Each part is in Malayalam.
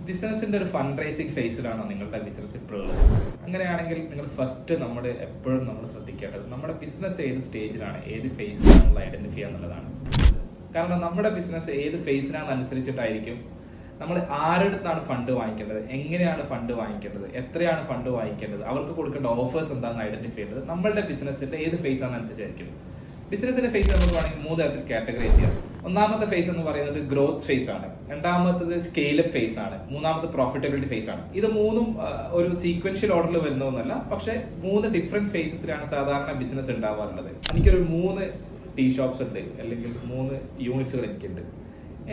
ബിസിനസിന്റെ ഒരു ഫണ്ട് റൈസിങ് ഫേസിലാണോ നിങ്ങളുടെ ബിസിനസ് ഇപ്പോഴുള്ളത്? അങ്ങനെയാണെങ്കിൽ നിങ്ങൾ ഫസ്റ്റ് എപ്പോഴും നമ്മൾ ശ്രദ്ധിക്കേണ്ടത് നമ്മുടെ ബിസിനസ് ഏത് സ്റ്റേജിലാണ്, ഏത് ഫേസിലാണ് നമ്മൾ ഐഡന്റിഫൈ ചെയ്യുക എന്നുള്ളതാണ്. കാരണം നമ്മുടെ ബിസിനസ് ഏത് ഫേസിലാണെന്നനുസരിച്ചിട്ടായിരിക്കും നമ്മൾ ആരുടെ ഫണ്ട് വാങ്ങിക്കേണ്ടത്, എങ്ങനെയാണ് ഫണ്ട് വാങ്ങിക്കേണ്ടത്, എത്രയാണ് ഫണ്ട് വാങ്ങിക്കേണ്ടത്, അവർക്ക് കൊടുക്കേണ്ട ഓഫേഴ്സ് എന്താണെന്ന് ഐഡന്റിഫൈ ചെയ്യേണ്ടത് നമ്മളുടെ ബിസിനസിന്റെ ഏത് ഫേസ് ആണെന്നനുസരിച്ചായിരിക്കും. ബിസിനസിന്റെ ഫേസ് നമുക്ക് വേണമെങ്കിൽ 3 തരത്തിൽ കാറ്റഗറൈസ് ചെയ്യാം. ഒന്നാമത്തെ ഫേസ് എന്ന് പറയുന്നത് ഗ്രോത്ത് ഫേസ് ആണ്, രണ്ടാമത്തത് സ്കെയിലപ്പ് ഫേസ് ആണ്, മൂന്നാമത്തെ പ്രോഫിറ്റബിലിറ്റി ഫേസ് ആണ്. ഇത് മൂന്നും ഒരു സീക്വൻഷ്യൽ ഓർഡറിൽ വരുന്നതൊന്നല്ല, പക്ഷെ 3 ഡിഫറെന്റ് ഫേസസിലാണ് സാധാരണ ബിസിനസ് ഉണ്ടാവാറുള്ളത്. എനിക്കൊരു 3 ടീ ഷോപ്സ് ഉണ്ട്, അല്ലെങ്കിൽ 3 യൂണിറ്റ്സുകൾ എനിക്കുണ്ട്.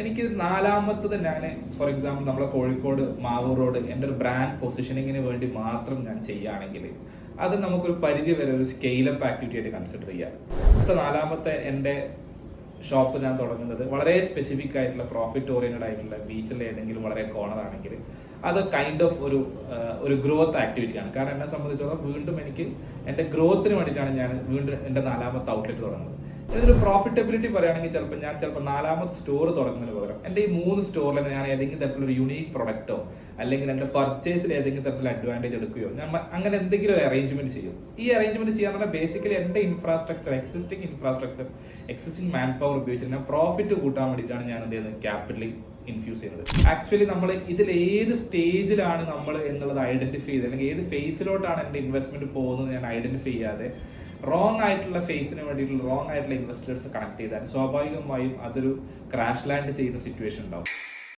എനിക്ക് 4ാമത്തത് ഞാൻ ഫോർ എക്സാമ്പിൾ നമ്മളെ കോഴിക്കോട് മാവൂർ റോഡ് എൻ്റെ ഒരു ബ്രാൻഡ് പൊസിഷനിങ്ങിന് വേണ്ടി മാത്രം ഞാൻ ചെയ്യുകയാണെങ്കിൽ അത് നമുക്കൊരു പരിധി വരെ ഒരു സ്കെയിലപ്പ് ആക്ടിവിറ്റി ആയിട്ട് കൺസിഡർ ചെയ്യാം. ഇപ്പോൾ 4ാമത്തെ എൻ്റെ ഷോപ്പ് ഞാൻ തുടങ്ങുന്നത് വളരെ സ്പെസിഫിക് ആയിട്ടുള്ള പ്രോഫിറ്റ് ഓറിയന്റഡ് ആയിട്ടുള്ള ബീച്ചിലെ ഏതെങ്കിലും വളരെ കോർണർ ആണെങ്കിൽ അത് കൈൻഡ് ഓഫ് ഒരു ഗ്രോത്ത് ആക്ടിവിറ്റിയാണ്. കാരണം എന്നെ സംബന്ധിച്ചിടത്തോളം വീണ്ടും എനിക്ക് എൻ്റെ ഗ്രോത്തിന് വേണ്ടിയിട്ടാണ് ഞാൻ വീണ്ടും എൻ്റെ 4ാമത്തെ ഔട്ട്ലെറ്റ് തുടങ്ങുന്നത്. ഇതിലൊരു പ്രോഫിറ്റബിലിറ്റി പറയുകയാണെങ്കിൽ ചിലപ്പോൾ 4ാമത്തെ സ്റ്റോർ തുടങ്ങുന്നതിന് പകരം എൻ്റെ ഈ 3 സ്റ്റോറിൽ ഞാൻ ഏതെങ്കിലും തരത്തിലൊരു യുണീക്ക് പ്രൊഡക്റ്റോ അല്ലെങ്കിൽ എൻ്റെ പർച്ചേസിൽ ഏതെങ്കിലും തരത്തിൽ അഡ്വാൻറ്റേജ് എടുക്കുകയോ ഞാൻ അങ്ങനെ എന്തെങ്കിലും ഒരു അറേഞ്ച്മെന്റ് ചെയ്യും. ഈ അറേഞ്ച്മെന്റ് ചെയ്യാന്ന് പറഞ്ഞാൽ ബേസിക്കലി എൻ്റെ എക്സിസ്റ്റിംഗ് മാൻ പവർ ഉപയോഗിച്ച് ഞാൻ പ്രോഫിറ്റ് കൂട്ടാൻ വേണ്ടിയിട്ടാണ് ഞാൻ എന്ത് ചെയ്യുന്നത്, ക്യാപിറ്റലി ഇൻഫ്യൂസ് ചെയ്യുന്നത്. ആക്ച്വലി നമ്മൾ ഇതിൽ ഏത് സ്റ്റേജിലാണ് നമ്മൾ എന്നുള്ളത് ഐഡന്റിഫൈ ചെയ്ത്, അല്ലെങ്കിൽ ഏത് ഫേസിലോട്ടാണ് എൻ്റെ ഇൻവെസ്റ്റ്മെന്റ് പോകുന്നത് ഞാൻ ഐഡന്റിഫൈ ചെയ്യാതെ റോങ് ആയിട്ടുള്ള ഫേസിന് വേണ്ടിയിട്ടുള്ള റോങ് ആയിട്ടുള്ള ഇൻവെസ്റ്റേഴ്സ് കണക്ട് ചെയ്താൽ സ്വാഭാവികമായും അതൊരു ക്രാഷ് ലാൻഡ് ചെയ്യുന്ന സിറ്റുവേഷൻ ഉണ്ടാവും.